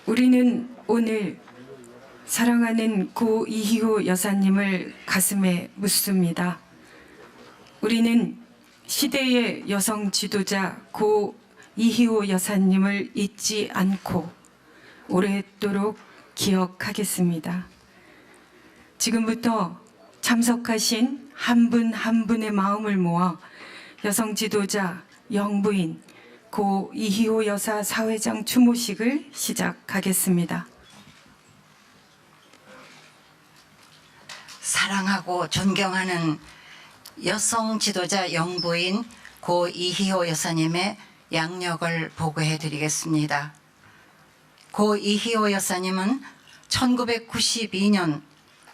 우리는 오늘 사랑하는 고 이희호 여사님을 가슴에 묻습니다. 우리는 시대의 여성 지도자 고 이희호 여사님을 잊지 않고 오랫도록 기억하겠습니다. 지금부터 참석하신 한 분 한 분의 마음을 모아 여성 지도자 영부인 고 이희호 여사 사회장 추모식을 시작하겠습니다. 사랑하고 존경하는 여성 지도자 영부인 고 이희호 여사님의 양력을 보고해 드리겠습니다. 고 이희호 여사님은 1992년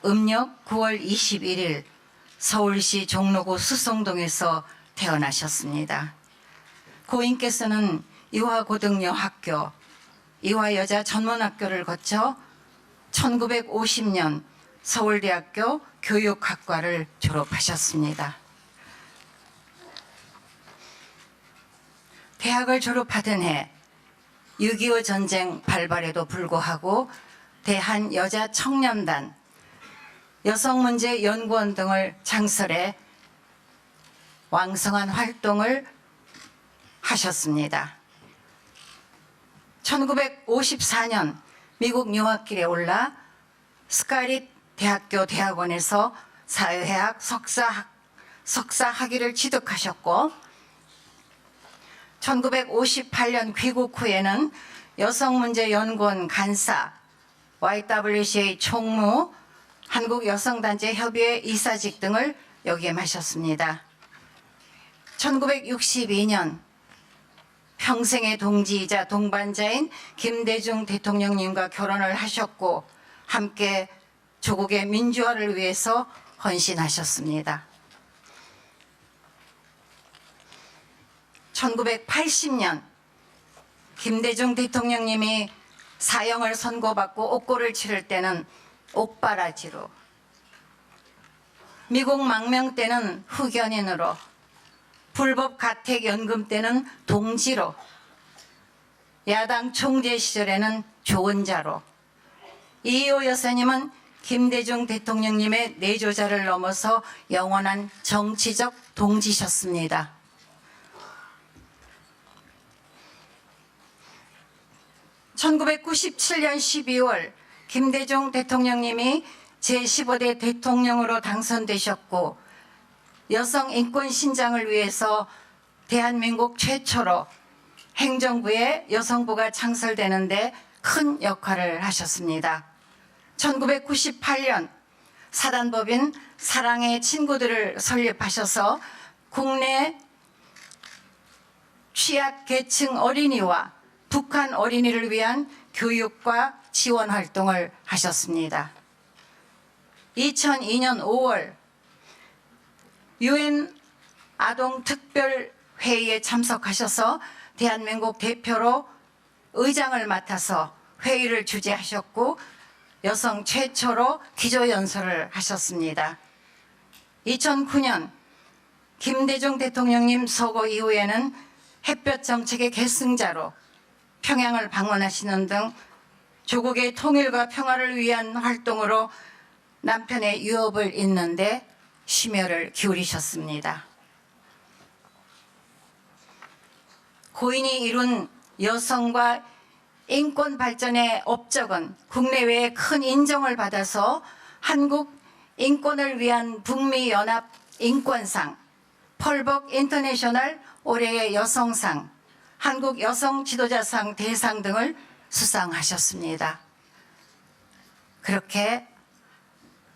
음력 9월 21일 서울시 종로구 수성동에서 태어나셨습니다. 고인께서는 이화고등여학교, 이화여자전문학교를 거쳐 1950년 서울대학교 교육학과를 졸업하셨습니다. 대학을 졸업하던 해 6.25 전쟁 발발에도 불구하고 대한여자청년단, 여성문제연구원 등을 창설해 왕성한 활동을 하셨습니다. 1954년 미국 유학길에 올라 스카릿 대학교 대학원에서 사회학 석사 학위를 취득하셨고 1958년 귀국 후에는 여성문제연구원 간사, YWCA 총무, 한국여성단체협의회 이사직 등을 역임하셨습니다. 1962년 평생의 동지이자 동반자인 김대중 대통령님과 결혼을 하셨고 함께 조국의 민주화를 위해서 헌신하셨습니다. 1980년 김대중 대통령님이 사형을 선고받고 옥고를 치를 때는 옥바라지로, 미국 망명 때는 후견인으로, 불법 가택연금 때는 동지로, 야당 총재 시절에는 조언자로, 이희호 여사님은 김대중 대통령님의 내조자를 넘어서 영원한 정치적 동지셨습니다. (1997년 12월) 김대중 대통령님이 제15대 대통령으로 당선되셨고 여성 인권 신장을 위해서 대한민국 최초로 행정부의 여성부가 창설되는데 큰 역할을 하셨습니다. 1998년 사단법인 사랑의 친구들을 설립하셔서 국내 취약계층 어린이와 북한 어린이를 위한 교육과 지원 활동을 하셨습니다. 2002년 5월 UN 아동특별회의에 참석하셔서 대한민국 대표로 의장을 맡아서 회의를 주재하셨고 여성 최초로 기조연설을 하셨습니다. 2009년 김대중 대통령님 서거 이후에는 햇볕 정책의 계승자로 평양을 방문하시는 등 조국의 통일과 평화를 위한 활동으로 남편의 유업을 잇는데 심혈을 기울이셨습니다. 고인이 이룬 여성과 인권 발전의 업적은 국내외에 큰 인정을 받아서 한국 인권을 위한 북미연합 인권상, 펄벅 인터내셔널 올해의 여성상, 한국 여성 지도자상 대상 등을 수상하셨습니다. 그렇게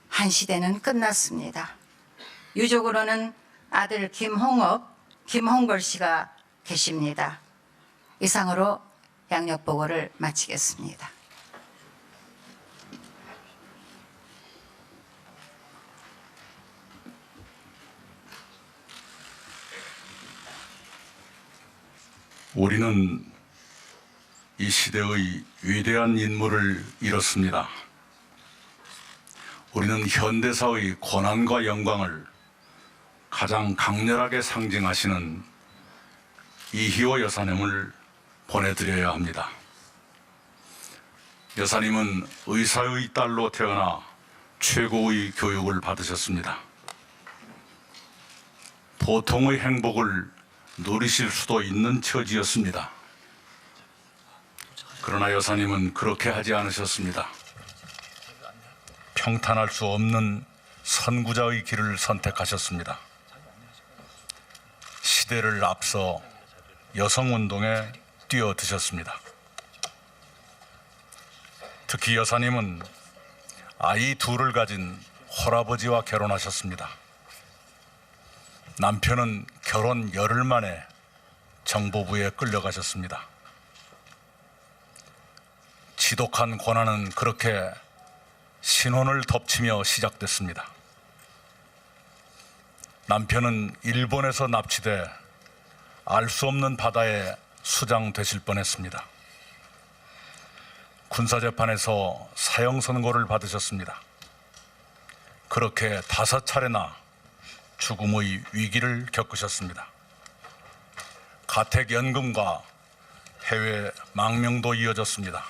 한 시대는 끝났습니다. 유족으로는 아들 김홍업, 김홍걸 씨가 계십니다. 이상으로 양력 보고를 마치겠습니다. 우리는 이 시대의 위대한 인물을 잃었습니다. 우리는 현대사의 고난과 영광을 가장 강렬하게 상징하시는 이희호 여사님을 보내드려야 합니다. 여사님은 의사의 딸로 태어나 최고의 교육을 받으셨습니다. 보통의 행복을 누리실 수도 있는 처지였습니다. 그러나 여사님은 그렇게 하지 않으셨습니다. 평탄할 수 없는 선구자의 길을 선택하셨습니다. 시대를 앞서 여성운동에 뛰어드셨습니다. 특히 여사님은 아이 둘을 가진 홀아버지와 결혼하셨습니다. 남편은 결혼 열흘 만에 정보부에 끌려가셨습니다. 지독한 고난은 그렇게 신혼을 덮치며 시작됐습니다. 남편은 일본에서 납치돼 알 수 없는 바다에 수장되실 뻔했습니다. 군사재판에서 사형 선고를 받으셨습니다. 그렇게 5차례나 죽음의 위기를 겪으셨습니다. 가택연금과 해외 망명도 이어졌습니다.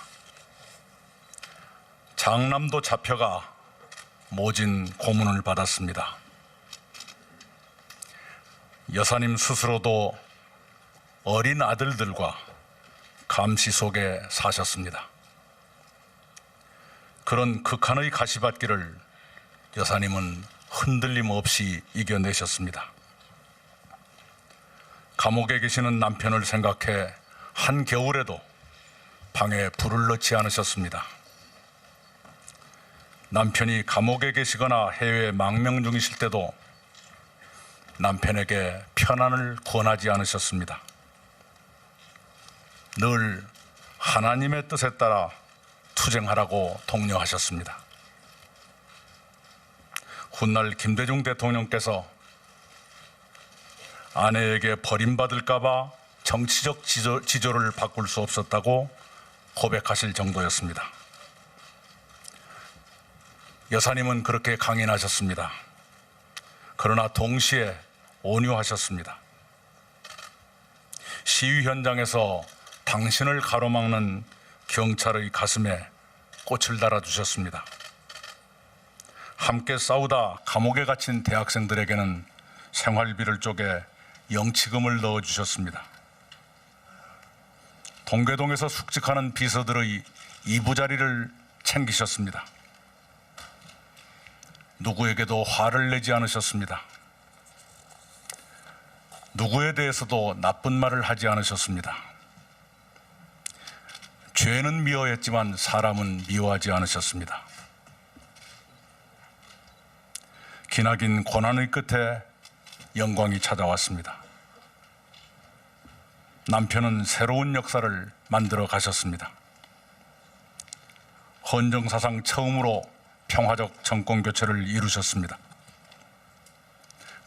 장남도 잡혀가 모진 고문을 받았습니다. 여사님 스스로도 어린 아들들과 감시 속에 사셨습니다. 그런 극한의 가시밭길을 여사님은 흔들림 없이 이겨내셨습니다. 감옥에 계시는 남편을 생각해 한겨울에도 방에 불을 넣지 않으셨습니다. 남편이 감옥에 계시거나 해외 망명 중이실 때도 남편에게 편안을 권하지 않으셨습니다. 늘 하나님의 뜻에 따라 투쟁하라고 독려하셨습니다. 훗날 김대중 대통령께서 아내에게 버림받을까 봐 정치적 지조를 바꿀 수 없었다고 고백하실 정도였습니다. 여사님은 그렇게 강인하셨습니다. 그러나 동시에 온유하셨습니다. 시위 현장에서 당신을 가로막는 경찰의 가슴에 꽃을 달아주셨습니다. 함께 싸우다 감옥에 갇힌 대학생들에게는 생활비를 쪼개 영치금을 넣어주셨습니다. 동계동에서 숙직하는 비서들의 이부자리를 챙기셨습니다. 누구에게도 화를 내지 않으셨습니다. 누구에 대해서도 나쁜 말을 하지 않으셨습니다. 죄는 미워했지만 사람은 미워하지 않으셨습니다. 기나긴 고난의 끝에 영광이 찾아왔습니다. 남편은 새로운 역사를 만들어 가셨습니다. 헌정사상 처음으로 평화적 정권교체를 이루셨습니다.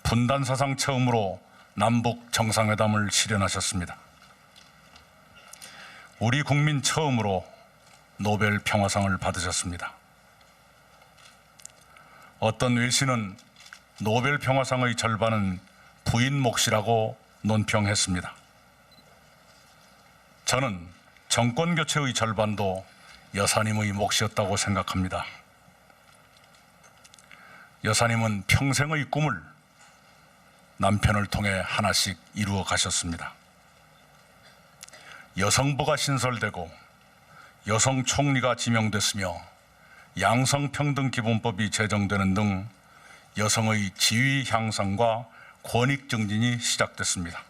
분단사상 처음으로 남북 정상회담을 실현하셨습니다. 우리 국민 처음으로 노벨 평화상을 받으셨습니다. 어떤 외신은 노벨 평화상의 절반은 부인 몫이라고 논평했습니다. 저는 정권 교체의 절반도 여사님의 몫이었다고 생각합니다. 여사님은 평생의 꿈을 남편을 통해 하나씩 이루어 가셨습니다. 여성부가 신설되고 여성 총리가 지명됐으며 양성평등기본법이 제정되는 등 여성의 지위 향상과 권익 증진이 시작됐습니다.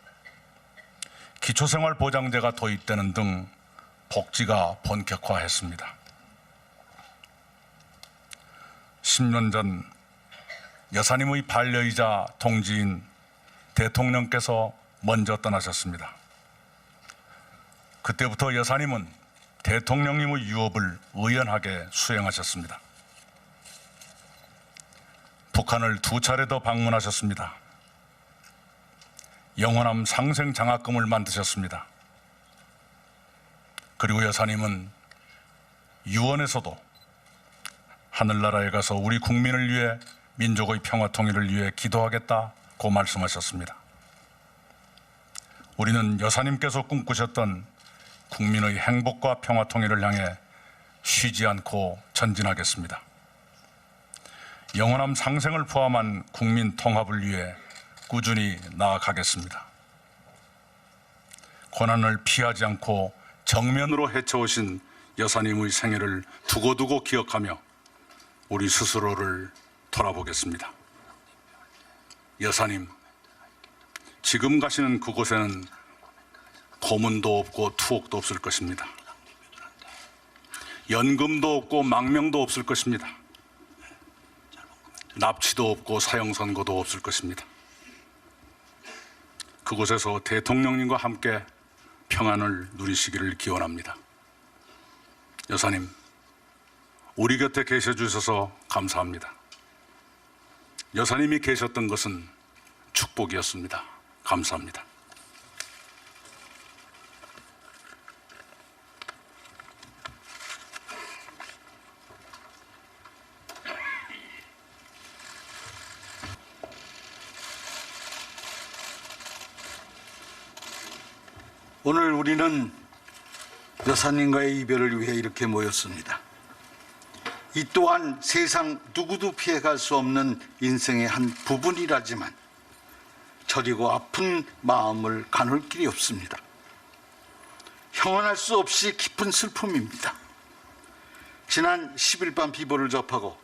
기초생활보장제가 도입되는 등 복지가 본격화했습니다. 10년 전 여사님의 반려이자 동지인 대통령께서 먼저 떠나셨습니다. 그때부터 여사님은 대통령님의 유업을 의연하게 수행하셨습니다. 북한을 2차례 더 방문하셨습니다. 영원함 상생 장학금을 만드셨습니다. 그리고 여사님은 유언에서도 하늘나라에 가서 우리 국민을 위해 민족의 평화 통일을 위해 기도하겠다고 말씀하셨습니다. 우리는 여사님께서 꿈꾸셨던 국민의 행복과 평화 통일을 향해 쉬지 않고 전진하겠습니다. 영원한 상생을 포함한 국민 통합을 위해 꾸준히 나아가겠습니다. 고난을 피하지 않고 정면으로 헤쳐오신 여사님의 생애를 두고두고 기억하며 우리 스스로를 돌아보겠습니다. 여사님, 지금 가시는 그곳에는 고문도 없고 투옥도 없을 것입니다. 연금도 없고 망명도 없을 것입니다. 납치도 없고 사형선고도 없을 것입니다. 그곳에서 대통령님과 함께 평안을 누리시기를 기원합니다. 여사님, 우리 곁에 계셔 주셔서 감사합니다. 여사님이 계셨던 것은 축복이었습니다. 감사합니다. 오늘 우리는 여사님과의 이별을 위해 이렇게 모였습니다. 이 또한 세상 누구도 피해갈 수 없는 인생의 한 부분이라지만 저리고 아픈 마음을 가눌 길이 없습니다. 형언할 수 없이 깊은 슬픔입니다. 지난 10일 밤 비보를 접하고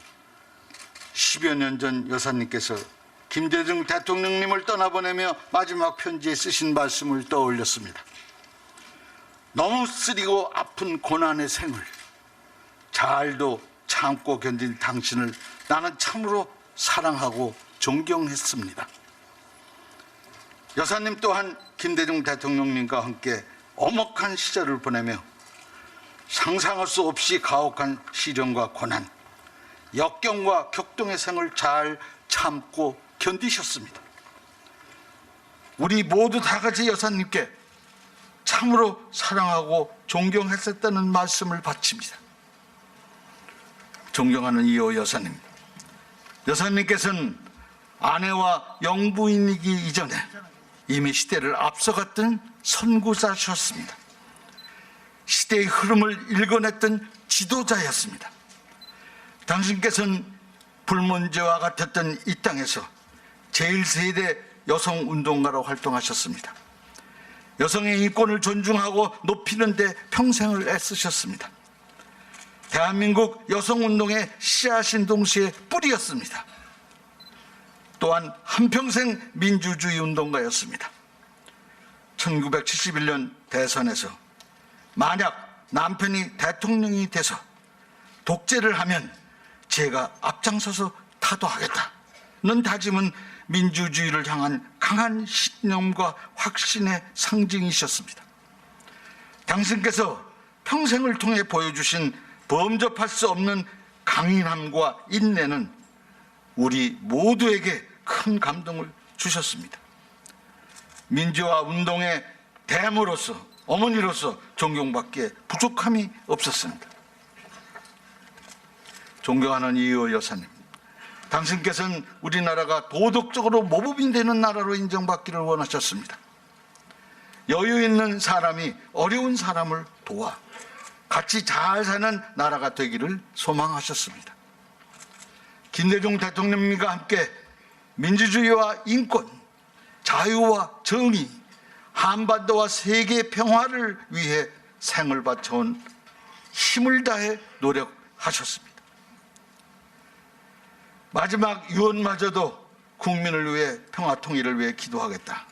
10여 년 전 여사님께서 김대중 대통령님을 떠나보내며 마지막 편지에 쓰신 말씀을 떠올렸습니다. 너무 쓰리고 아픈 고난의 생을 잘도 참고 견딘 당신을 나는 참으로 사랑하고 존경했습니다. 여사님 또한 김대중 대통령님과 함께 엄혹한 시절을 보내며 상상할 수 없이 가혹한 시련과 고난, 역경과 격동의 생을 잘 참고 견디셨습니다. 우리 모두 다 같이 여사님께 참으로 사랑하고 존경했었다는 말씀을 바칩니다. 존경하는 이호 여사님, 여사님께서는 아내와 영부인이기 이전에 이미 시대를 앞서갔던 선구자셨습니다. 시대의 흐름을 읽어냈던 지도자였습니다. 당신께서는 불문제와 같았던 이 땅에서 제1세대 여성운동가로 활동하셨습니다. 여성의 인권을 존중하고 높이는 데 평생을 애쓰셨습니다. 대한민국 여성운동의 씨앗인 동시에 뿌리였습니다. 또한 한평생 민주주의 운동가였습니다. 1971년 대선에서 만약 남편이 대통령이 돼서 독재를 하면 제가 앞장서서 타도하겠다는 다짐은 민주주의를 향한 강한 신념과 확신의 상징이셨습니다. 당신께서 평생을 통해 보여주신 범접할 수 없는 강인함과 인내는 우리 모두에게 큰 감동을 주셨습니다. 민주화 운동의 대모로서, 어머니로서 존경받기에 부족함이 없었습니다. 존경하는 이호 여사님, 당신께서는 우리나라가 도덕적으로 모범이 되는 나라로 인정받기를 원하셨습니다. 여유 있는 사람이 어려운 사람을 도와 같이 잘 사는 나라가 되기를 소망하셨습니다. 김대중 대통령님과 함께 민주주의와 인권, 자유와 정의, 한반도와 세계 평화를 위해 생을 바쳐온 힘을 다해 노력하셨습니다. 마지막 유언마저도 국민을 위해 평화 통일을 위해 기도하겠다.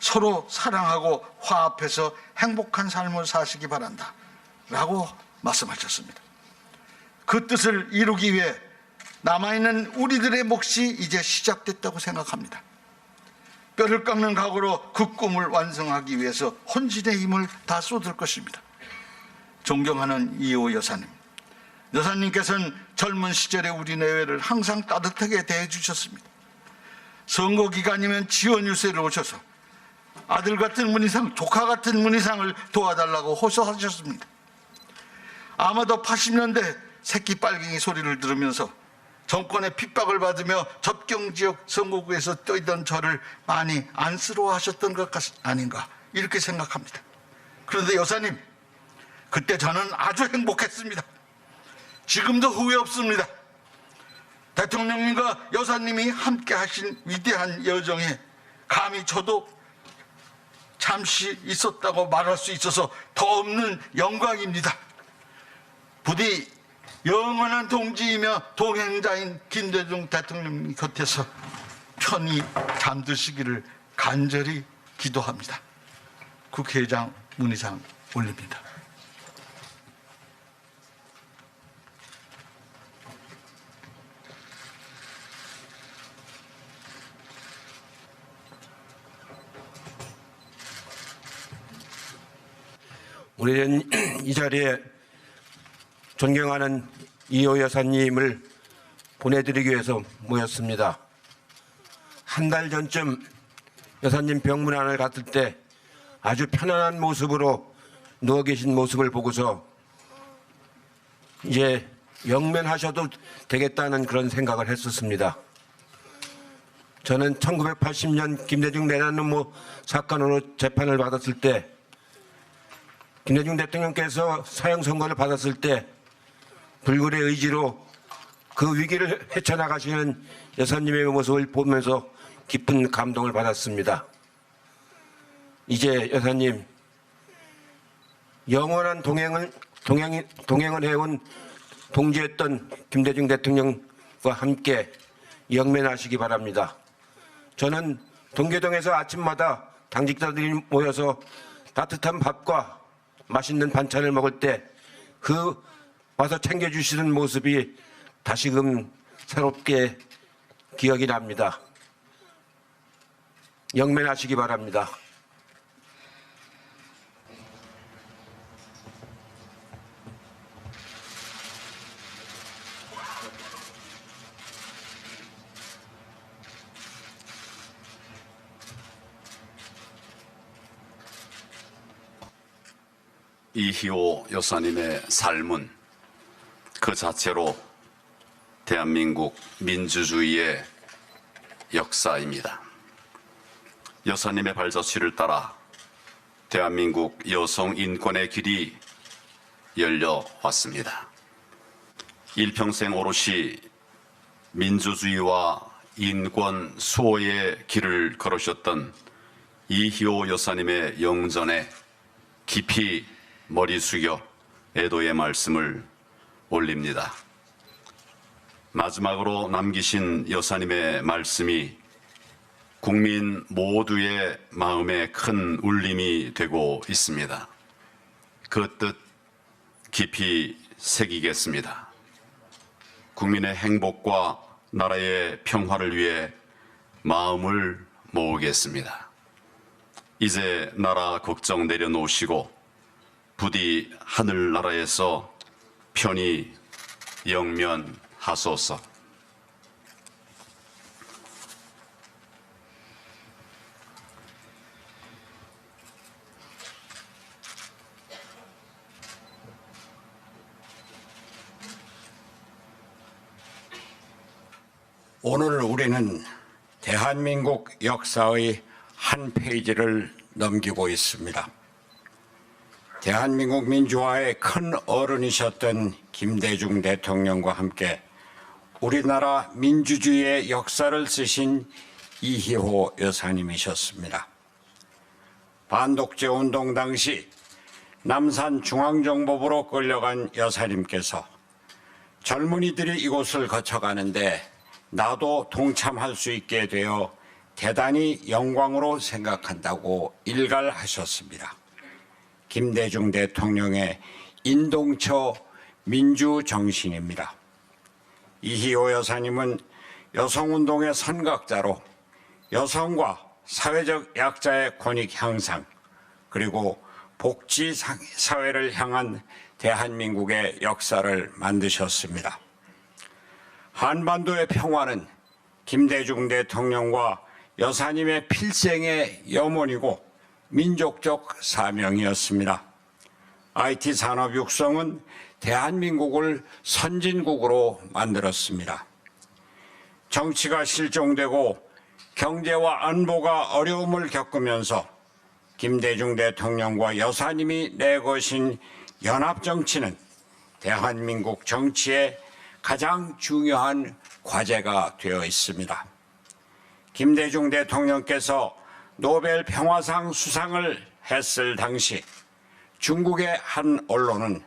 서로 사랑하고 화합해서 행복한 삶을 사시기 바란다. 라고 말씀하셨습니다. 그 뜻을 이루기 위해 남아있는 우리들의 몫이 이제 시작됐다고 생각합니다. 뼈를 깎는 각오로 그 꿈을 완성하기 위해서 혼신의 힘을 다 쏟을 것입니다. 존경하는 이호 여사님, 여사님께서는 젊은 시절에 우리 내외를 항상 따뜻하게 대해주셨습니다. 선거 기간이면 지원 유세를 오셔서 아들 같은 문희상, 조카 같은 문희상을 도와달라고 호소하셨습니다. 아마도 80년대 새끼 빨갱이 소리를 들으면서 정권의 핍박을 받으며 접경지역 선거구에서 뛰던 저를 많이 안쓰러워하셨던 것 아닌가 이렇게 생각합니다. 그런데 여사님, 그때 저는 아주 행복했습니다. 지금도 후회 없습니다. 대통령님과 여사님이 함께 하신 위대한 여정에 감히 저도 잠시 있었다고 말할 수 있어서 더 없는 영광입니다. 부디 영원한 동지이며 동행자인 김대중 대통령 곁에서 편히 잠드시기를 간절히 기도합니다. 국회의장 문희상 올립니다. 우리는 이 자리에 존경하는 이호 여사님을 보내드리기 위해서 모였습니다. 한 달 전쯤 여사님 병문안을 갔을 때 아주 편안한 모습으로 누워 계신 모습을 보고서 이제 영면하셔도 되겠다는 그런 생각을 했었습니다. 저는 1980년 김대중 내란음모 사건으로 재판을 받았을 때 김대중 대통령께서 사형 선고를 받았을 때 불굴의 의지로 그 위기를 헤쳐나가시는 여사님의 모습을 보면서 깊은 감동을 받았습니다. 이제 여사님 영원한 동행을 해온 동지였던 김대중 대통령과 함께 영면하시기 바랍니다. 저는 동계동에서 아침마다 당직자들이 모여서 따뜻한 밥과 맛있는 반찬을 먹을 때 그 와서 챙겨주시는 모습이 다시금 새롭게 기억이 납니다. 영면하시기 바랍니다. 이희호 여사님의 삶은 그 자체로 대한민국 민주주의의 역사입니다. 여사님의 발자취를 따라 대한민국 여성 인권의 길이 열려왔습니다. 일평생 오롯이 민주주의와 인권 수호의 길을 걸으셨던 이희호 여사님의 영전에 깊이 머리 숙여 애도의 말씀을 올립니다. 마지막으로 남기신 여사님의 말씀이 국민 모두의 마음에 큰 울림이 되고 있습니다. 그 뜻 깊이 새기겠습니다. 국민의 행복과 나라의 평화를 위해 마음을 모으겠습니다. 이제 나라 걱정 내려놓으시고 부디 하늘나라에서 편히 영면하소서. 오늘 우리는 대한민국 역사의 한 페이지를 넘기고 있습니다. 대한민국 민주화의 큰 어른이셨던 김대중 대통령과 함께 우리나라 민주주의의 역사를 쓰신 이희호 여사님이셨습니다. 반독재 운동 당시 남산중앙정법으로 끌려간 여사님께서 젊은이들이 이곳을 거쳐가는데 나도 동참할 수 있게 되어 대단히 영광으로 생각한다고 일갈하셨습니다. 김대중 대통령의 인동처 민주정신입니다. 이희호 여사님은 여성운동의 선각자로 여성과 사회적 약자의 권익 향상 그리고 복지 사회를 향한 대한민국의 역사를 만드셨습니다. 한반도의 평화는 김대중 대통령과 여사님의 필생의 염원이고 민족적 사명이었습니다. IT 산업 육성은 대한민국을 선진국으로 만들었습니다. 정치가 실종되고 경제와 안보가 어려움을 겪으면서 김대중 대통령과 여사님이 내거신 연합정치는 대한민국 정치의 가장 중요한 과제가 되어 있습니다. 김대중 대통령께서 노벨 평화상 수상을 했을 당시 중국의 한 언론은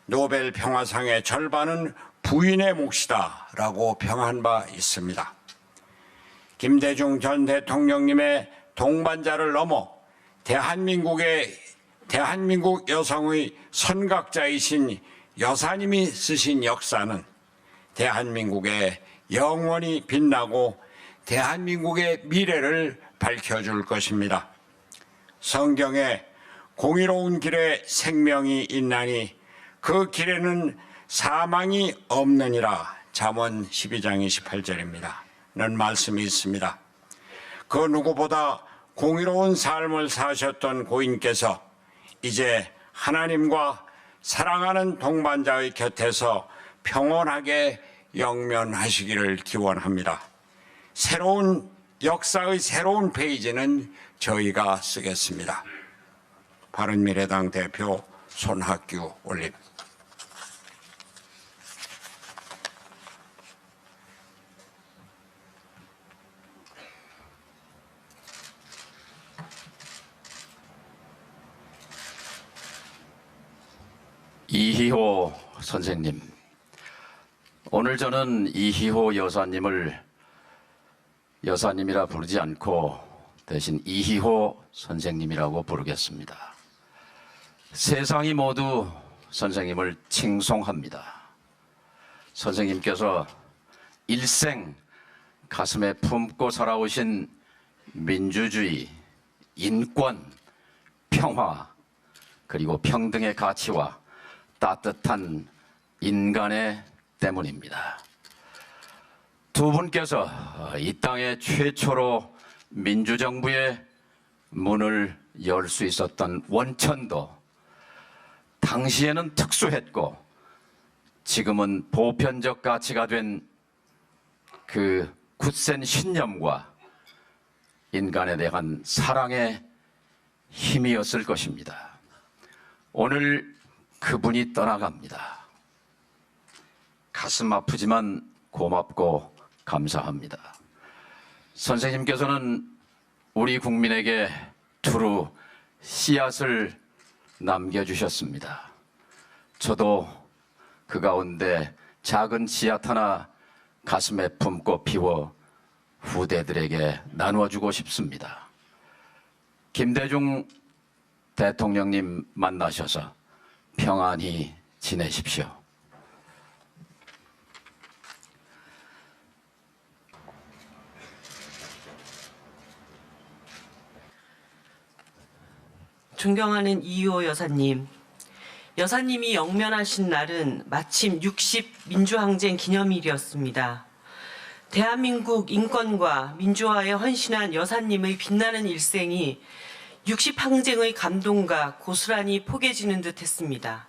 노벨 평화상의 절반은 부인의 몫이다라고 평한 바 있습니다. 김대중 전 대통령님의 동반자를 넘어 대한민국 여성의 선각자이신 여사님이 쓰신 역사는 대한민국에 영원히 빛나고 대한민국의 미래를 밝혀줄 것입니다. 성경에 공의로운 길에 생명이 있나니 그 길에는 사망이 없느니라. 잠언 12장 28절입니다. 는 말씀이 있습니다. 그 누구보다 공의로운 삶을 사셨던 고인께서 이제 하나님과 사랑하는 동반자의 곁에서 평온하게 영면하시기를 기원합니다. 역사의 새로운 페이지는 저희가 쓰겠습니다. 바른미래당 대표 손학규 올림. 이희호 선생님, 오늘 저는 이희호 여사님을 여사님이라 부르지 않고 대신 이희호 선생님이라고 부르겠습니다. 세상이 모두 선생님을 칭송합니다. 선생님께서 일생 가슴에 품고 살아오신 민주주의, 인권, 평화, 그리고 평등의 가치와 따뜻한 인간의 때문입니다. 두 분께서 이 땅에 최초로 민주정부의 문을 열 수 있었던 원천도 당시에는 특수했고 지금은 보편적 가치가 된 그 굳센 신념과 인간에 대한 사랑의 힘이었을 것입니다. 오늘 그분이 떠나갑니다. 가슴 아프지만 고맙고 감사합니다. 선생님께서는 우리 국민에게 두루 씨앗을 남겨주셨습니다. 저도 그 가운데 작은 씨앗 하나 가슴에 품고 피워 후대들에게 나누어주고 싶습니다. 김대중 대통령님 만나셔서 평안히 지내십시오. 존경하는 이희호 여사님, 여사님이 영면하신 날은 마침 60 민주항쟁 기념일이었습니다. 대한민국 인권과 민주화에 헌신한 여사님의 빛나는 일생이 60 항쟁의 감동과 고스란히 포개지는 듯 했습니다.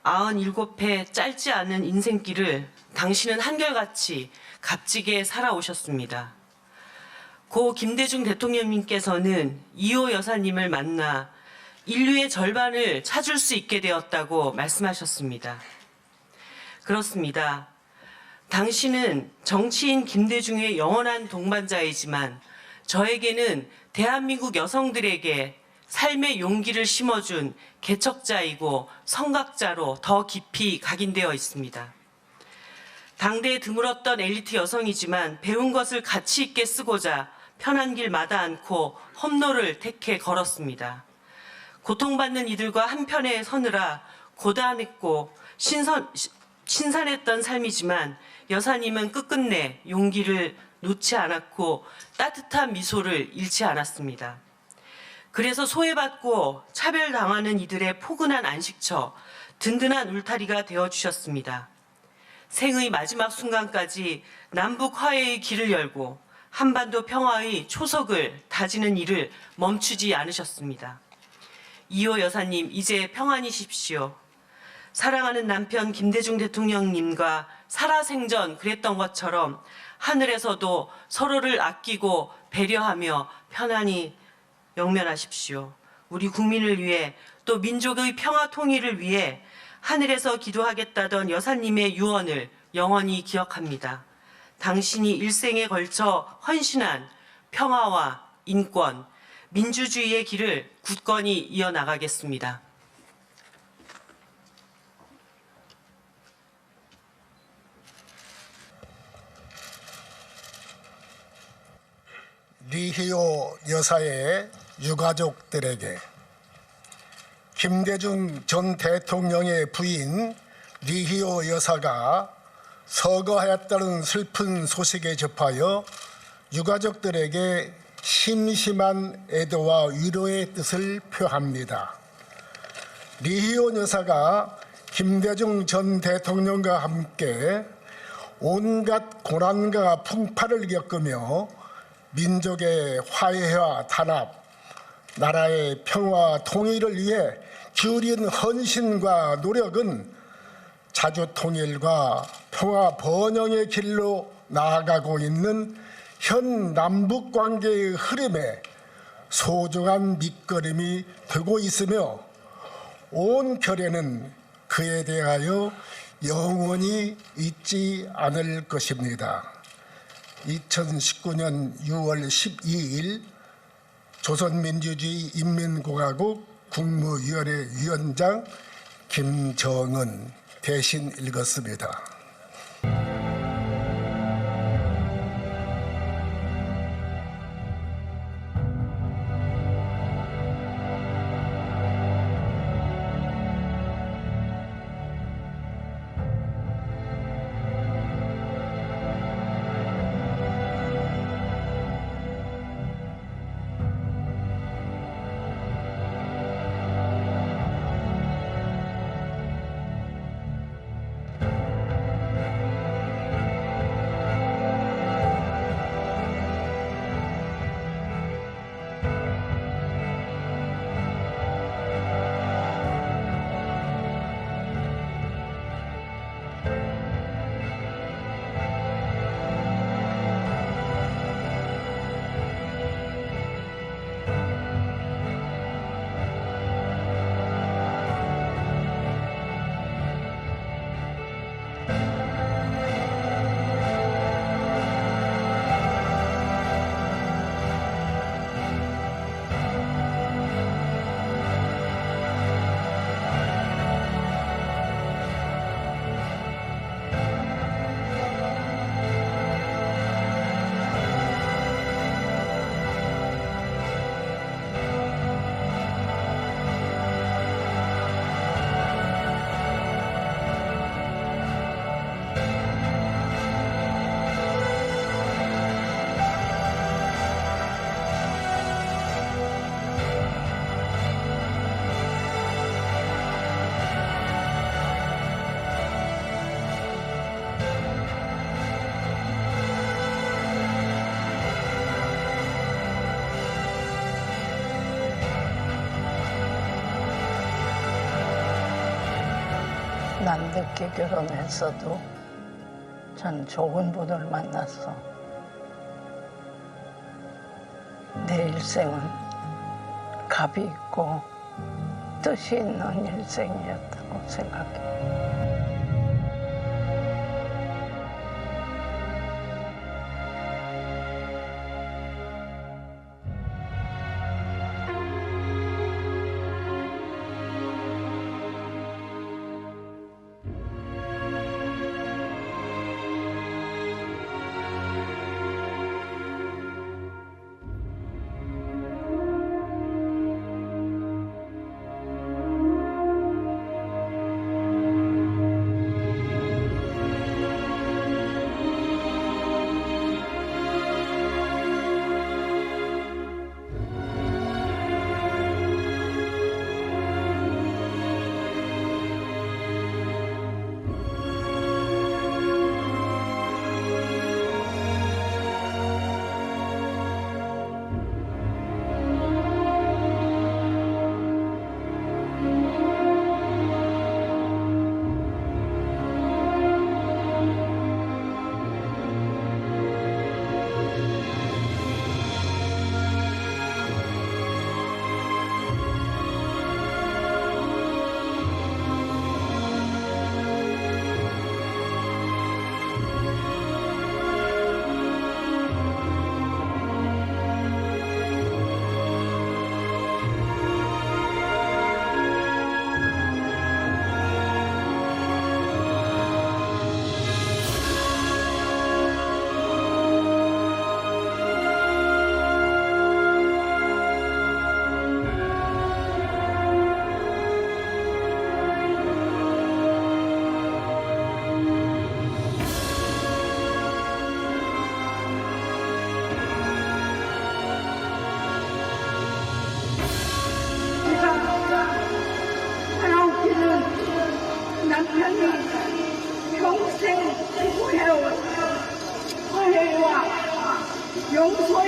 97회 짧지 않은 인생길을 당신은 한결같이 값지게 살아오셨습니다. 고 김대중 대통령님께서는 이호 여사님을 만나 인류의 절반을 찾을 수 있게 되었다고 말씀하셨습니다. 그렇습니다. 당신은 정치인 김대중의 영원한 동반자이지만 저에게는 대한민국 여성들에게 삶의 용기를 심어준 개척자이고 성각자로 더 깊이 각인되어 있습니다. 당대에 드물었던 엘리트 여성이지만 배운 것을 가치 있게 쓰고자 편한 길 마다 않고 험로를 택해 걸었습니다. 고통받는 이들과 한편에 서느라 고단했고 신선했던 삶이지만 여사님은 끝끝내 용기를 놓지 않았고 따뜻한 미소를 잃지 않았습니다. 그래서 소외받고 차별당하는 이들의 포근한 안식처, 든든한 울타리가 되어주셨습니다. 생의 마지막 순간까지 남북 화해의 길을 열고 한반도 평화의 초석을 다지는 일을 멈추지 않으셨습니다. 이호 여사님, 이제 평안히십시오. 사랑하는 남편 김대중 대통령님과 살아생전 그랬던 것처럼 하늘에서도 서로를 아끼고 배려하며 편안히 영면하십시오. 우리 국민을 위해 또 민족의 평화 통일을 위해 하늘에서 기도하겠다던 여사님의 유언을 영원히 기억합니다. 당신이 일생에 걸쳐 헌신한 평화와 인권, 민주주의의 길을 굳건히 이어나가겠습니다. 리희호 여사의 유가족들에게, 김대중 전 대통령의 부인 리희호 여사가 서거하였다는 슬픈 소식에 접하여 유가족들에게 심심한 애도와 위로의 뜻을 표합니다. 리희호 여사가 김대중 전 대통령과 함께 온갖 고난과 풍파를 겪으며 민족의 화해와 단합, 나라의 평화 통일을 위해 기울인 헌신과 노력은 자주 통일과 평화 번영의 길로 나아가고 있는 현 남북 관계의 흐름에 소중한 밑거름이 되고 있으며, 온 결의는 그에 대하여 영원히 잊지 않을 것입니다. 2019년 6월 12일 조선민주주의 인민공화국 국무위원회 위원장 김정은 대신 읽었습니다. 난 늦게 결혼했어도 전 좋은 분을 만났어. 내 일생은 값이 있고 뜻이 있는 일생이었다고 생각해.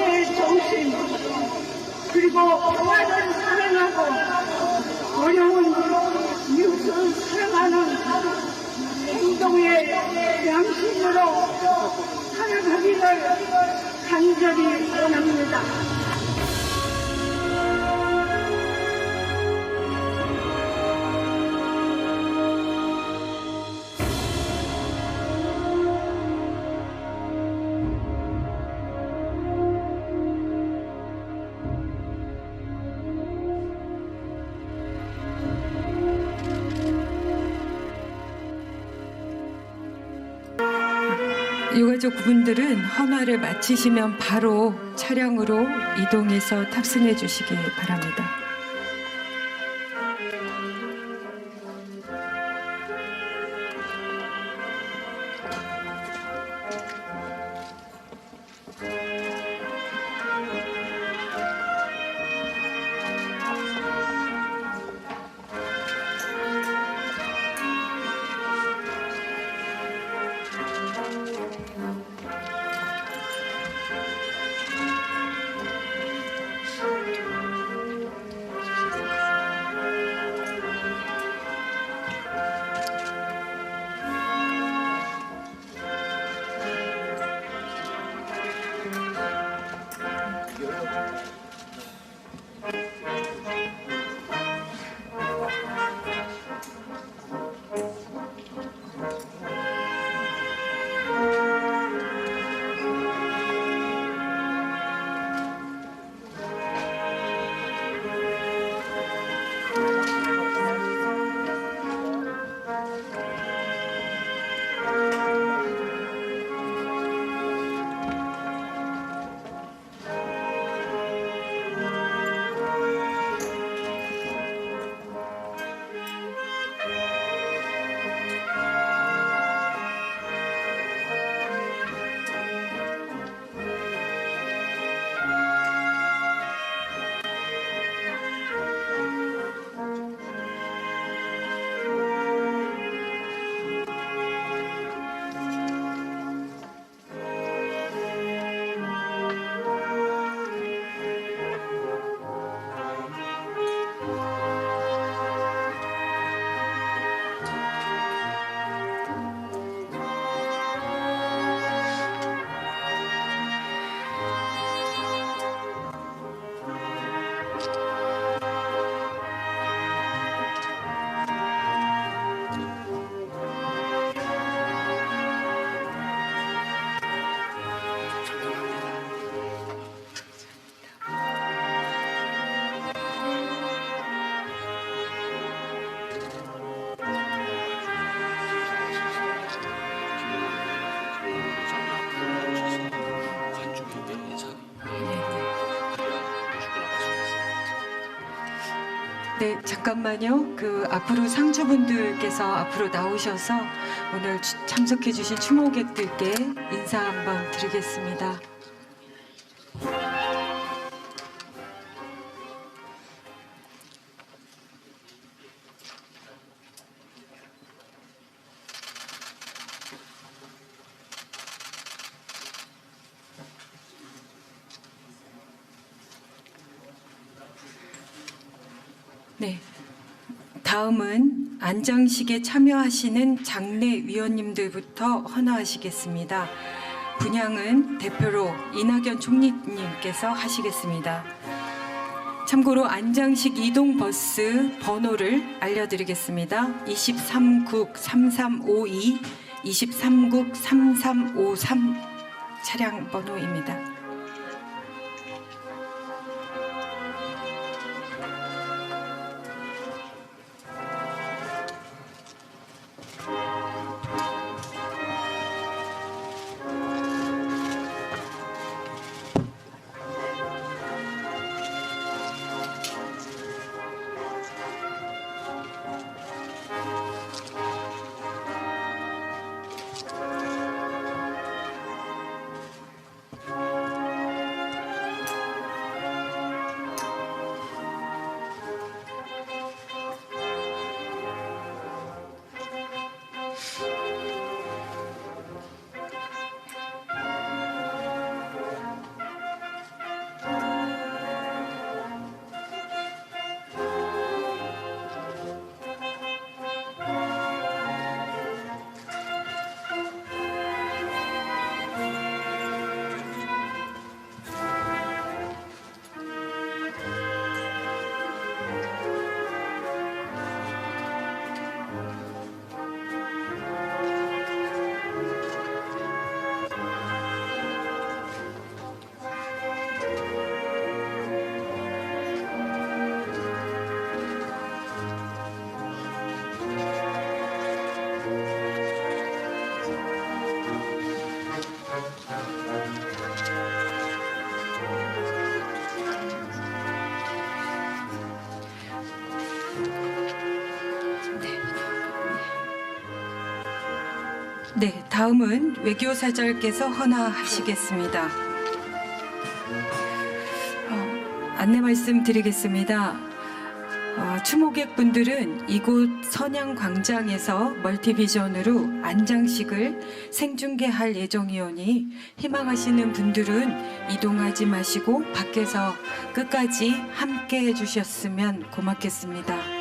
평화의 정신, 그리고 평화를 사랑하고 어려운 이웃을 사랑하는 행동의 양심으로 살아가기를 간절히 원합니다. 유가족 분들은 헌화를 마치시면 바로 차량으로 이동해서 탑승해 주시기 바랍니다. 네, 잠깐만요. 앞으로 상주분들께서 앞으로 나오셔서 오늘 참석해주신 추모객들께 인사 한번 드리겠습니다. 네, 다음은 안장식에 참여하시는 장례위원님들부터 헌화하시겠습니다. 분향은 대표로 이낙연 총리님께서 하시겠습니다. 참고로 안장식 이동버스 번호를 알려드리겠습니다. 23국 3352, 23국 3353 차량 번호입니다. 네, 다음은 외교사절께서 헌화하시겠습니다. 안내 말씀드리겠습니다. 추모객분들은 이곳 선양광장에서 멀티비전으로 안장식을 생중계할 예정이오니 희망하시는 분들은 이동하지 마시고 밖에서 끝까지 함께 해주셨으면 고맙겠습니다.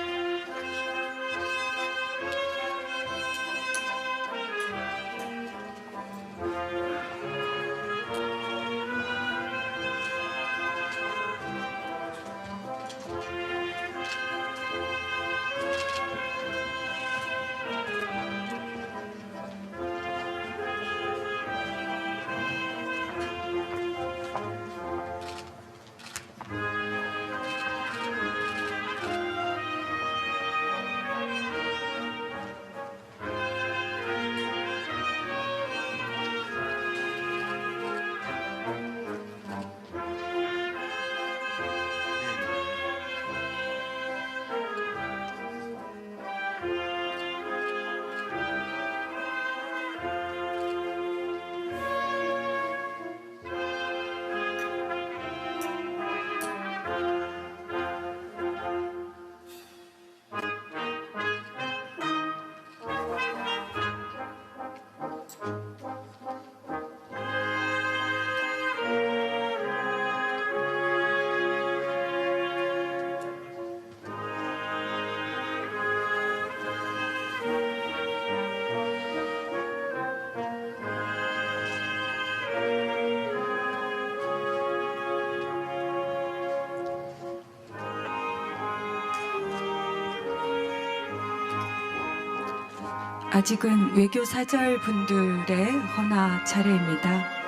아직은 외교사절 분들의 헌화 차례입니다.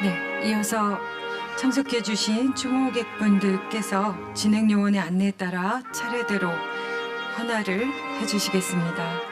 네, 이어서 참석해 주신 추모객분들께서 진행요원의 안내에 따라 차례대로 헌화를 해주시겠습니다.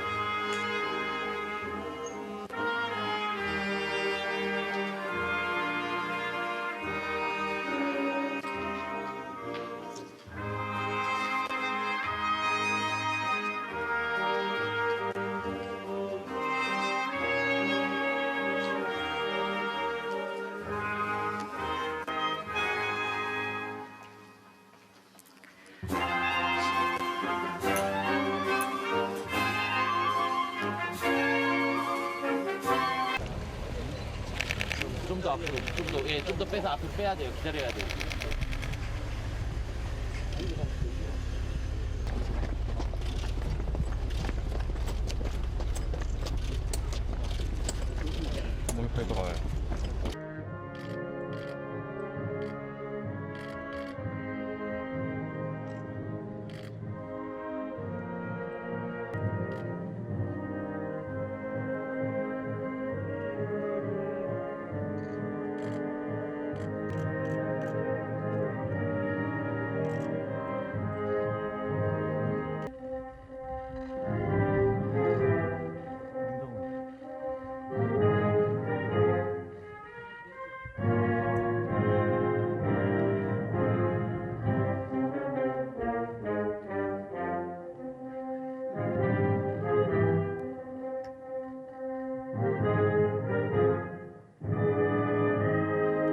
좀 더 앞으로, 좀 더 빼서 앞으로 빼야 돼요. 기다려야 돼요. 목욕할 거 가요.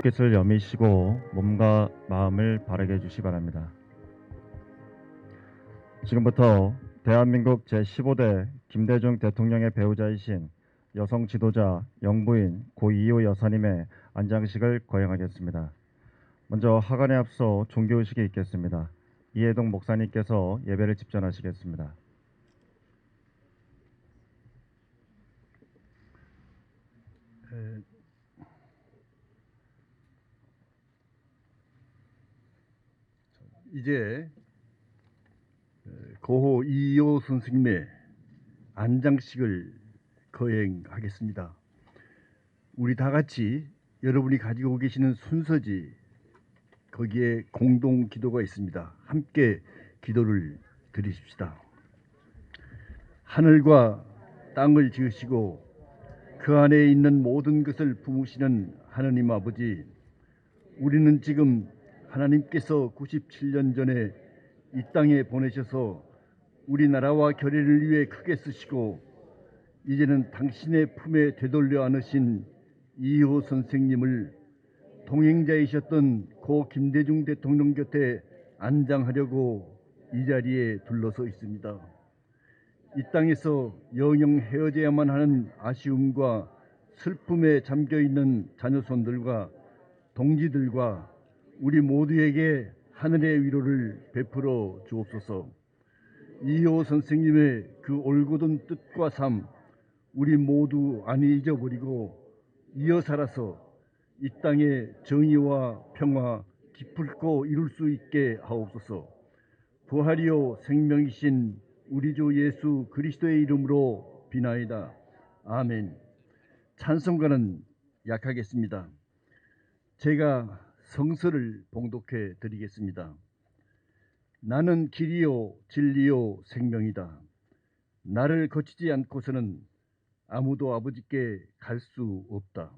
빛을 여미시고 몸과 마음을 바르게 해주시 바랍니다. 지금부터 대한민국 제15대 김대중 대통령의 배우자이신 여성 지도자 영부인 고 이효 여사님의 안장식을 거행하겠습니다. 먼저 하관에 앞서 종교의식이 있겠습니다. 이해동 목사님께서 예배를 집전하시겠습니다. 이제 고호 이희호 선생님의 안장식을 거행하겠습니다. 우리 다 같이 여러분이 가지고 계시는 순서지 거기에 공동 기도가 있습니다. 함께 기도를 드리십시다. 하늘과 땅을 지으시고 그 안에 있는 모든 것을 품으시는 하느님 아버지, 우리는 지금 하나님께서 97년 전에 이 땅에 보내셔서 우리나라와 결의를 위해 크게 쓰시고 이제는 당신의 품에 되돌려 안으신 이희호 선생님을 동행자이셨던 고 김대중 대통령 곁에 안장하려고 이 자리에 둘러서 있습니다. 이 땅에서 영영 헤어져야만 하는 아쉬움과 슬픔에 잠겨있는 자녀손들과 동지들과 우리 모두에게 하늘의 위로를 베풀어 주옵소서. 이희호 선생님의 그 올곧은 뜻과 삶, 우리 모두 안 잊어버리고 이어 살아서 이 땅에 정의와 평화 기쁘고 이룰 수 있게 하옵소서. 부활이요 생명이신 우리 주 예수 그리스도의 이름으로 비나이다. 아멘. 찬송가는 약하겠습니다. 제가 성서를 봉독해 드리겠습니다. 나는 길이요 진리요 생명이다. 나를 거치지 않고서는 아무도 아버지께 갈 수 없다.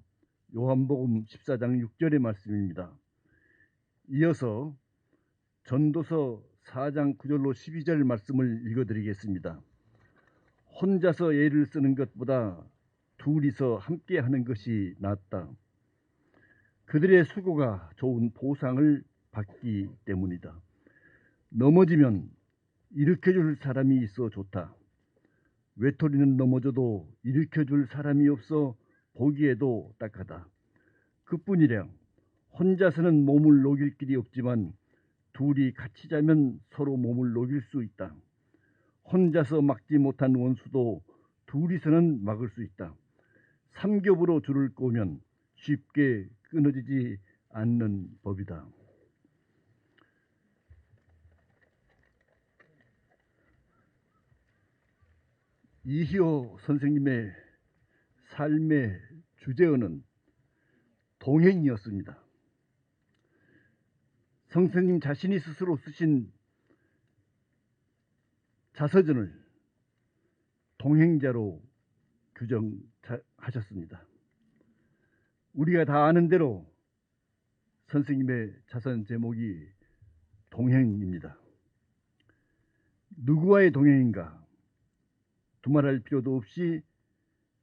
요한복음 14장 6절의 말씀입니다. 이어서 전도서 4장 9절로 12절 말씀을 읽어드리겠습니다. 혼자서 애를 쓰는 것보다 둘이서 함께 하는 것이 낫다. 그들의 수고가 좋은 보상을 받기 때문이다. 넘어지면 일으켜줄 사람이 있어 좋다. 외톨이는 넘어져도 일으켜줄 사람이 없어 보기에도 딱하다. 그뿐이랴 혼자서는 몸을 녹일 길이 없지만 둘이 같이 자면 서로 몸을 녹일 수 있다. 혼자서 막지 못한 원수도 둘이서는 막을 수 있다. 삼겹으로 줄을 꼬면 쉽게 끊어지지 않는 법이다. 이희호 선생님의 삶의 주제어는 동행이었습니다. 선생님 자신이 스스로 쓰신 자서전을 동행자로 규정하셨습니다. 우리가 다 아는 대로 선생님의 자서전 제목이 동행입니다. 누구와의 동행인가? 두말할 필요도 없이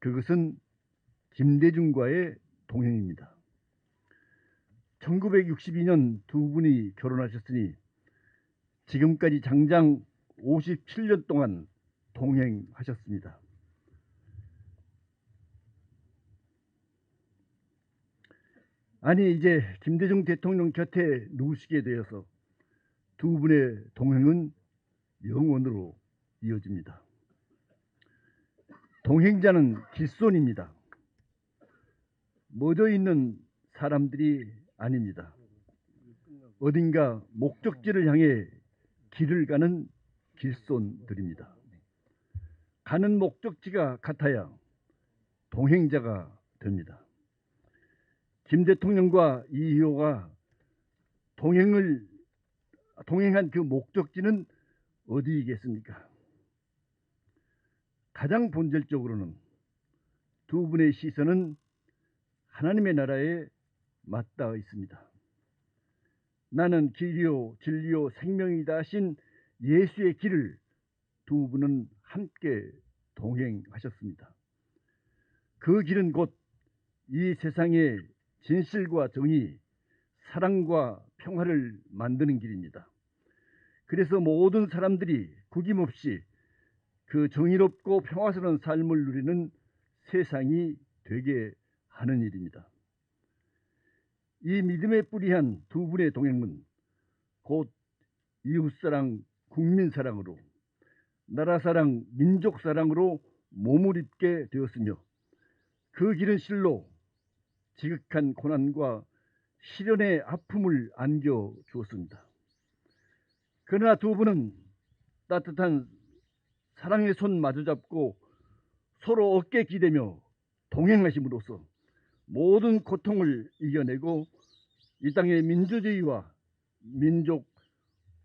그것은 김대중과의 동행입니다. 1962년 두 분이 결혼하셨으니 지금까지 장장 57년 동안 동행하셨습니다. 아니 이제 김대중 대통령 곁에 누우시게 되어서 두 분의 동행은 영원으로 이어집니다. 동행자는 길손입니다. 멎어 있는 사람들이 아닙니다. 어딘가 목적지를 향해 길을 가는 길손들입니다. 가는 목적지가 같아야 동행자가 됩니다. 김 대통령과 이희호가 동행한 그 목적지는 어디이겠습니까? 가장 본질적으로는 두 분의 시선은 하나님의 나라에 맞닿아 있습니다. 나는 길이요 진리요 생명이다 하신 예수의 길을 두 분은 함께 동행하셨습니다. 그 길은 곧 이 세상의 진실과 정의, 사랑과 평화를 만드는 길입니다. 그래서 모든 사람들이 구김없이 그 정의롭고 평화스러운 삶을 누리는 세상이 되게 하는 일입니다. 이 믿음에 뿌리한 두 분의 동행은 곧 이웃사랑, 국민사랑으로 나라사랑, 민족사랑으로 몸을 입게 되었으며 그 길은 실로 지극한 고난과 시련의 아픔을 안겨 주었습니다. 그러나 두 분은 따뜻한 사랑의 손 마주잡고 서로 어깨 기대며 동행하심으로써 모든 고통을 이겨내고 이 땅의 민주주의와 민족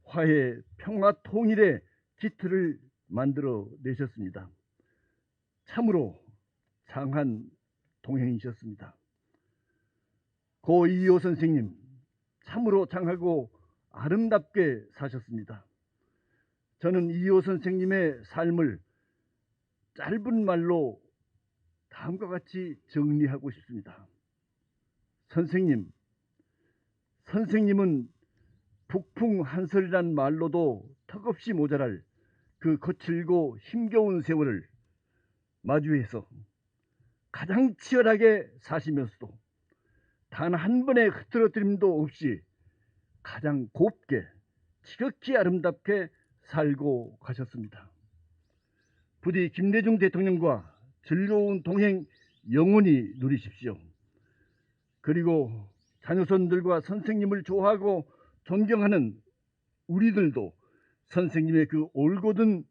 화해, 평화, 통일의 기틀을 만들어 내셨습니다. 참으로 장한 동행이셨습니다. 고 이희호 선생님, 참으로 장하고 아름답게 사셨습니다. 저는 이희호 선생님의 삶을 짧은 말로 다음과 같이 정리하고 싶습니다. 선생님은 북풍 한설이란 말로도 턱없이 모자랄 그 거칠고 힘겨운 세월을 마주해서 가장 치열하게 사시면서도 단 한 번의 흐트러뜨림도 없이 가장 곱게 지극히 아름답게 살고 가셨습니다. 부디 김대중 대통령과 즐거운 동행 영원히 누리십시오. 그리고 자녀손들과 선생님을 좋아하고 존경하는 우리들도 선생님의 그 올곧은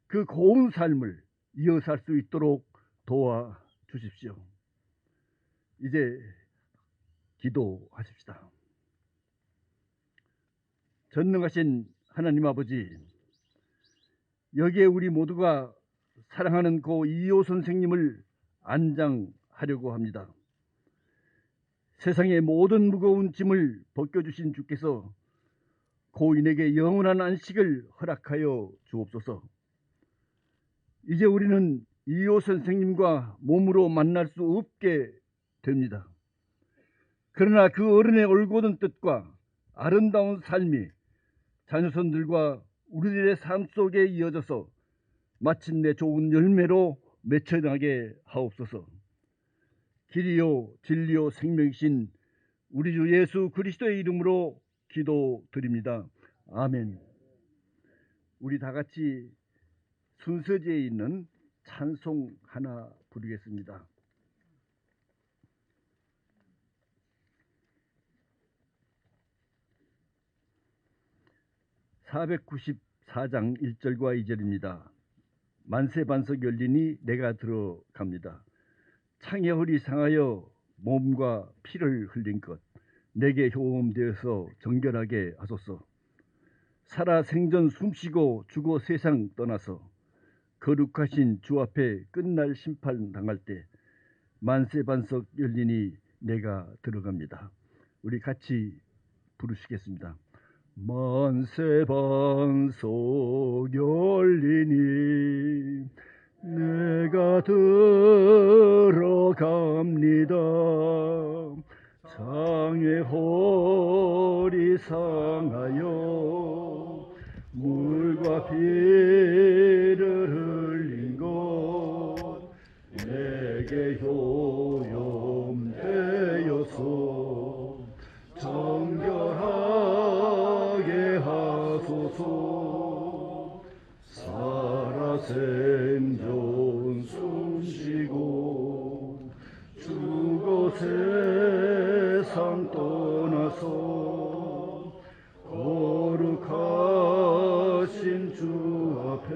그 고운 삶을 이어살 수 있도록 도와주십시오. 이제 기도하십시다. 전능하신 하나님 아버지, 여기에 우리 모두가 사랑하는 고 이희호 선생님을 안장하려고 합니다. 세상의 모든 무거운 짐을 벗겨주신 주께서 고인에게 영원한 안식을 허락하여 주옵소서. 이제 우리는 이희호 선생님과 몸으로 만날 수 없게 됩니다. 그러나 그 어른의 올곧은 뜻과 아름다운 삶이 자녀손들과 우리들의 삶 속에 이어져서 마침내 좋은 열매로 맺혀나게 하옵소서. 길이요 진리요 생명이신 우리 주 예수 그리스도의 이름으로 기도드립니다. 아멘. 우리 다 같이 순서지에 있는 찬송 하나 부르겠습니다. (494장) 1절과 2절입니다. 만세반석 열리니 내가 들어갑니다. 창의 허리 상하여 몸과 피를 흘린 것 내게 효험되어서 정결하게 하소서. 살아 생전 숨쉬고 죽어 세상 떠나서 거룩하신 주 앞에 끝날 심판 당할 때 만세반석 열리니 내가 들어갑니다. 우리 같이 부르시겠습니다. 만세반석 열리니 내가 들어갑니다. 창의 허리 상하여 물과 피를 흘린 것 내게 효용되어서 정결하게 하소서. 살아 생존 숨쉬고 죽어 세상 떠나서 거룩하신 주 앞에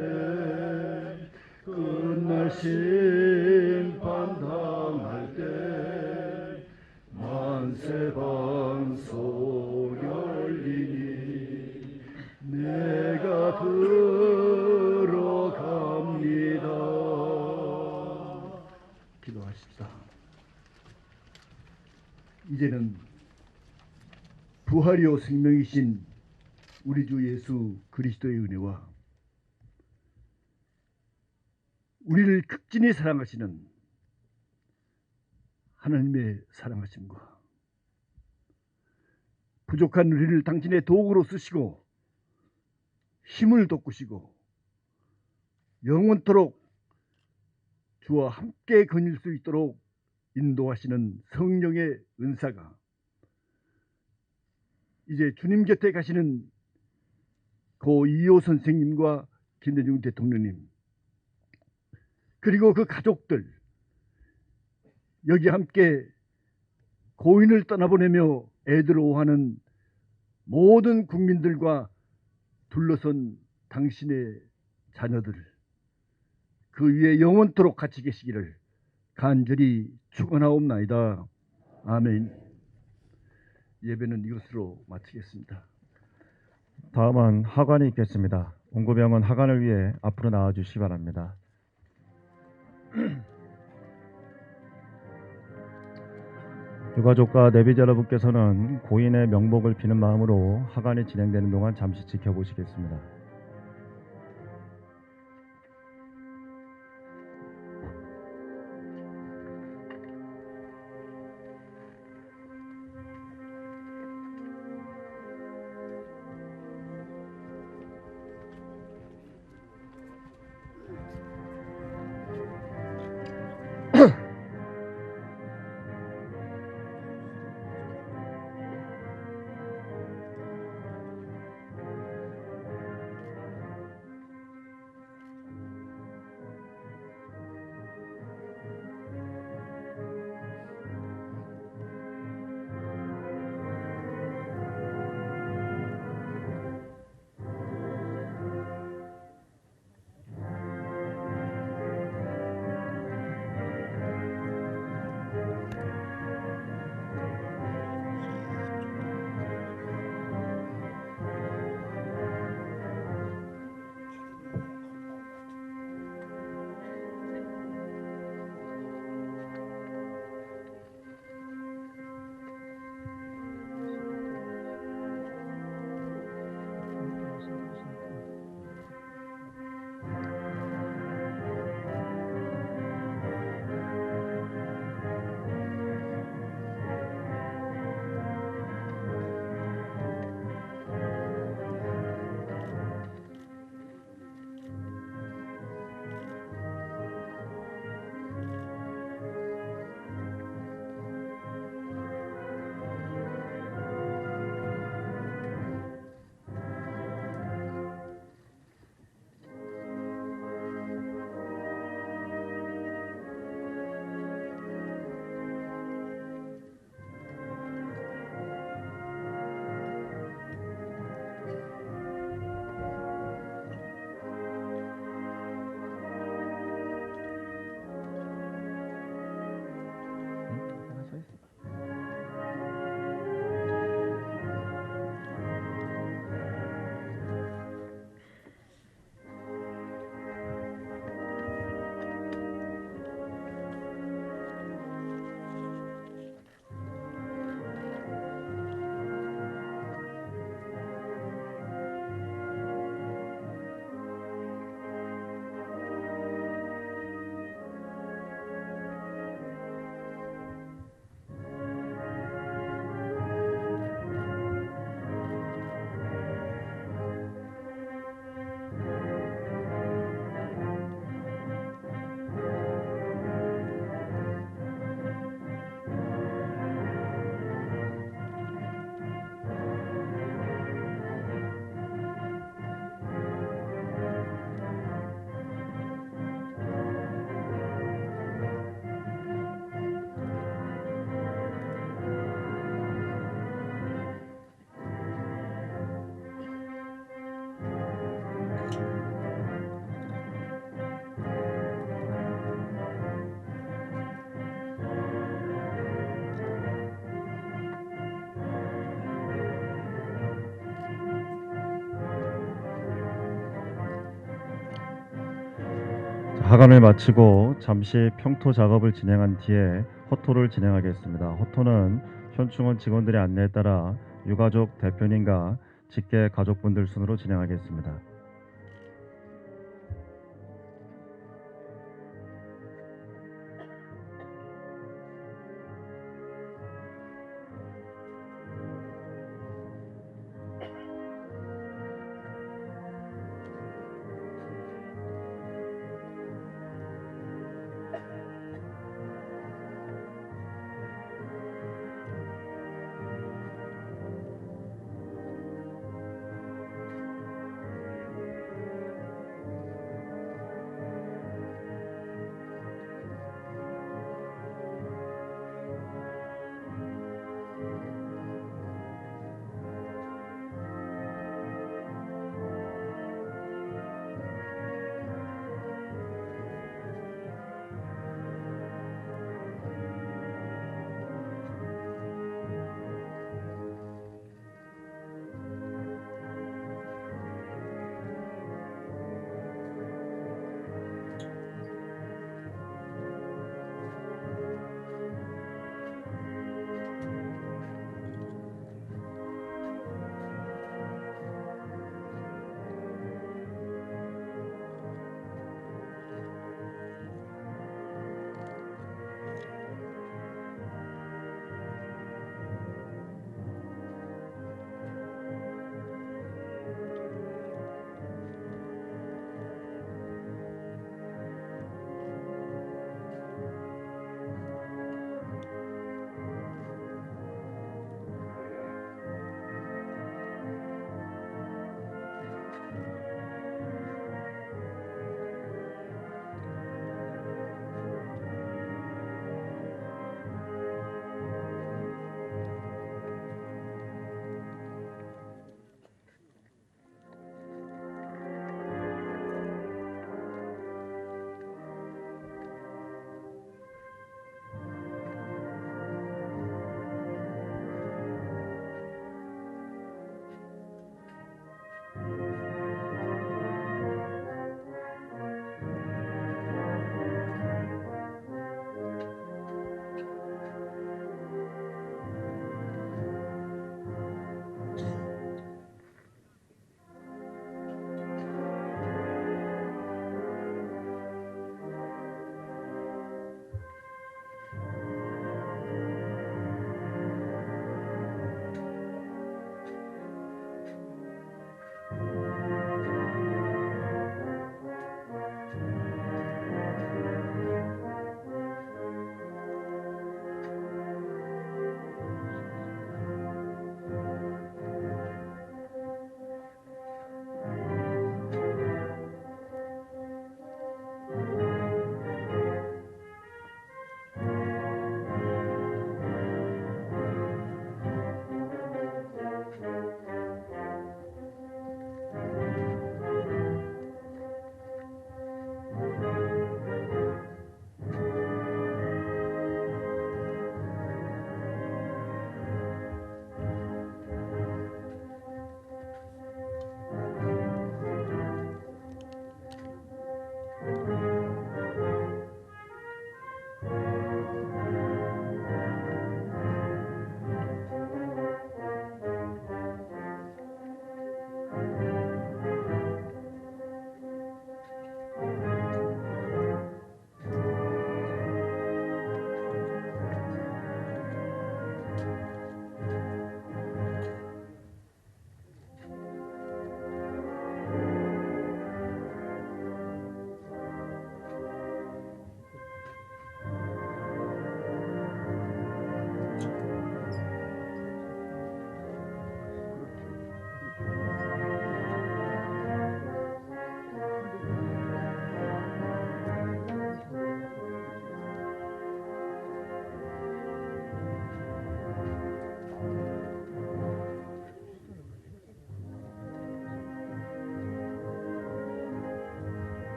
끝날 심판 당할 때 만세반석 열리니 내가 들어갑니다. 기도하십시다. 이제는 부활이요 생명이신 우리 주 예수 그리스도의 은혜와 우리를 극진히 사랑하시는 하나님의 사랑하심과 부족한 우리를 당신의 도구로 쓰시고 힘을 돋구시고 영원토록 주와 함께 거닐 수 있도록 인도하시는 성령의 은사가 이제 주님 곁에 가시는 고 이희호 선생님과 김대중 대통령님 그리고 그 가족들 여기 함께 고인을 떠나보내며 애들어하는 모든 국민들과 둘러선 당신의 자녀들, 그 위에 영원토록 같이 계시기를 간절히 축원하옵나이다. 아멘. 예배는 이것으로 마치겠습니다. 다음은 하관이 있겠습니다. 온구병원 하관을 위해 앞으로 나와주시기 바랍니다. 유가족과 내비자 여러분께서는 고인의 명복을 비는 마음으로 하관이 진행되는 동안 잠시 지켜보시겠습니다. 하관을 마치고 잠시 평토 작업을 진행한 뒤에 허토를 진행하겠습니다. 허토는 현충원 직원들의 안내에 따라 유가족 대표님과 직계 가족분들 순으로 진행하겠습니다.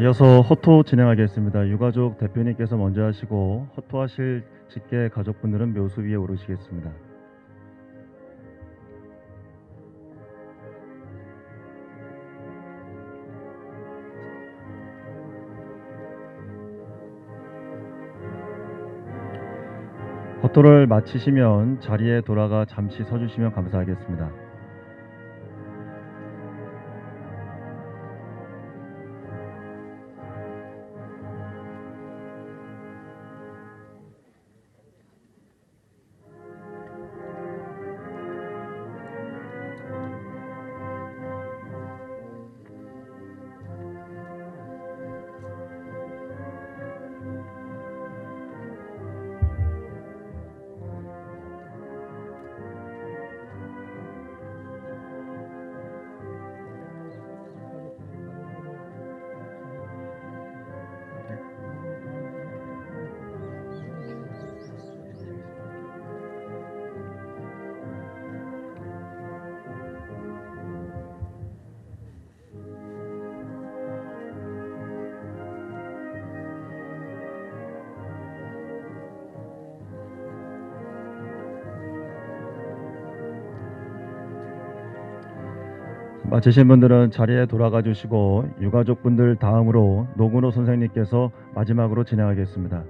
이어서 호토 진행하겠습니다. 유가족 대표님께서 먼저 하시고 호토하실 직계 가족분들은 묘수 위에 오르시겠습니다. 호토를 마치시면 자리에 돌아가 잠시 서주시면 감사하겠습니다. 마치신 분들은 자리에 돌아가 주시고 유가족분들 다음으로 노근호 선생님께서 마지막으로 진행하겠습니다.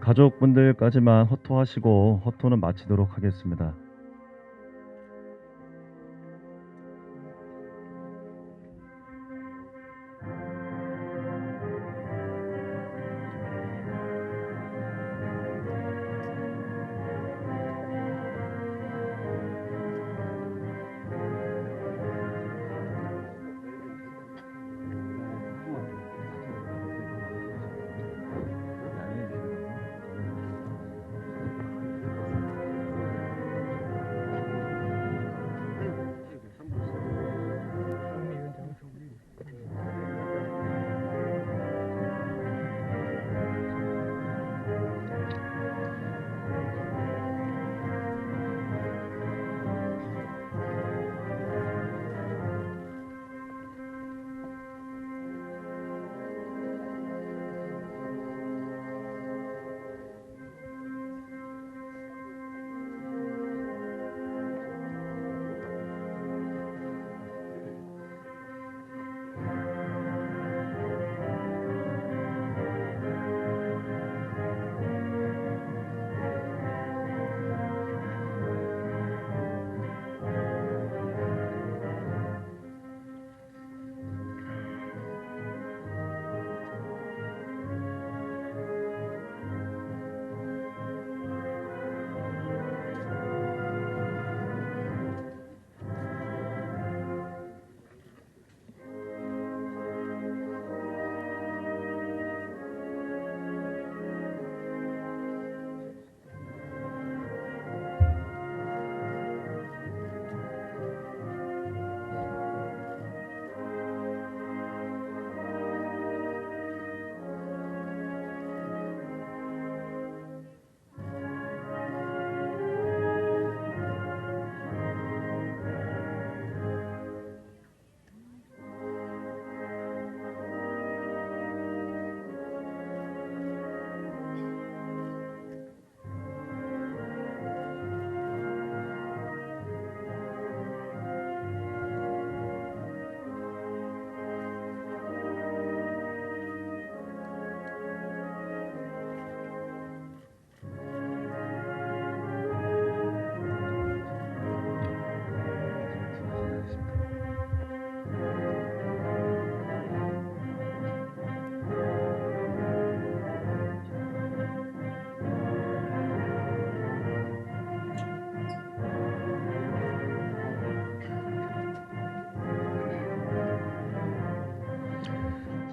가족분들까지만 호토하시고 호토는 마치도록 하겠습니다.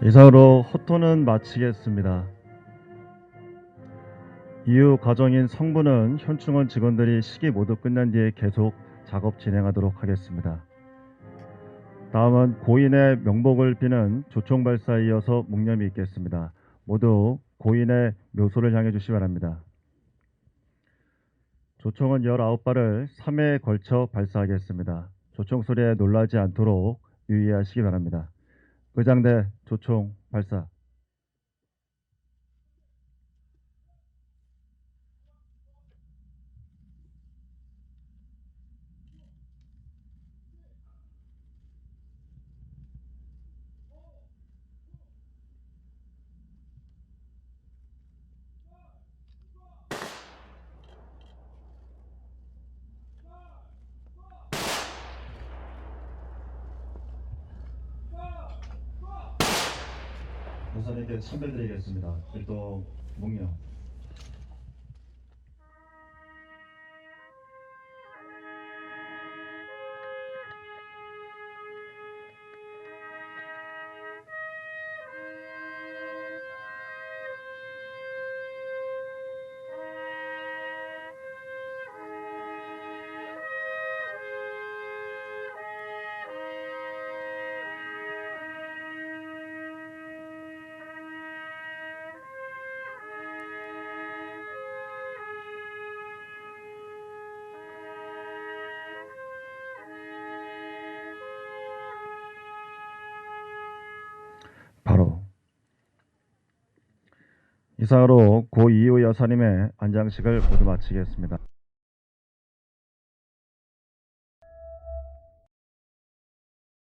이상으로 호토는 마치겠습니다. 이후 과정인 성부는 현충원 직원들이 식이 모두 끝난 뒤에 계속 작업 진행하도록 하겠습니다. 다음은 고인의 명복을 비는 조총발사에 이어서 묵념이 있겠습니다. 모두 고인의 묘소를 향해 주시기 바랍니다. 조총은 19발을 3회에 걸쳐 발사하겠습니다. 조총 소리에 놀라지 않도록 유의하시기 바랍니다. 의장대 조총 발사. 우선에게 선배드리겠습니다. 일동 묵념. 바로 이상으로 고 이호 여사님의 안장식을 모두 마치겠습니다.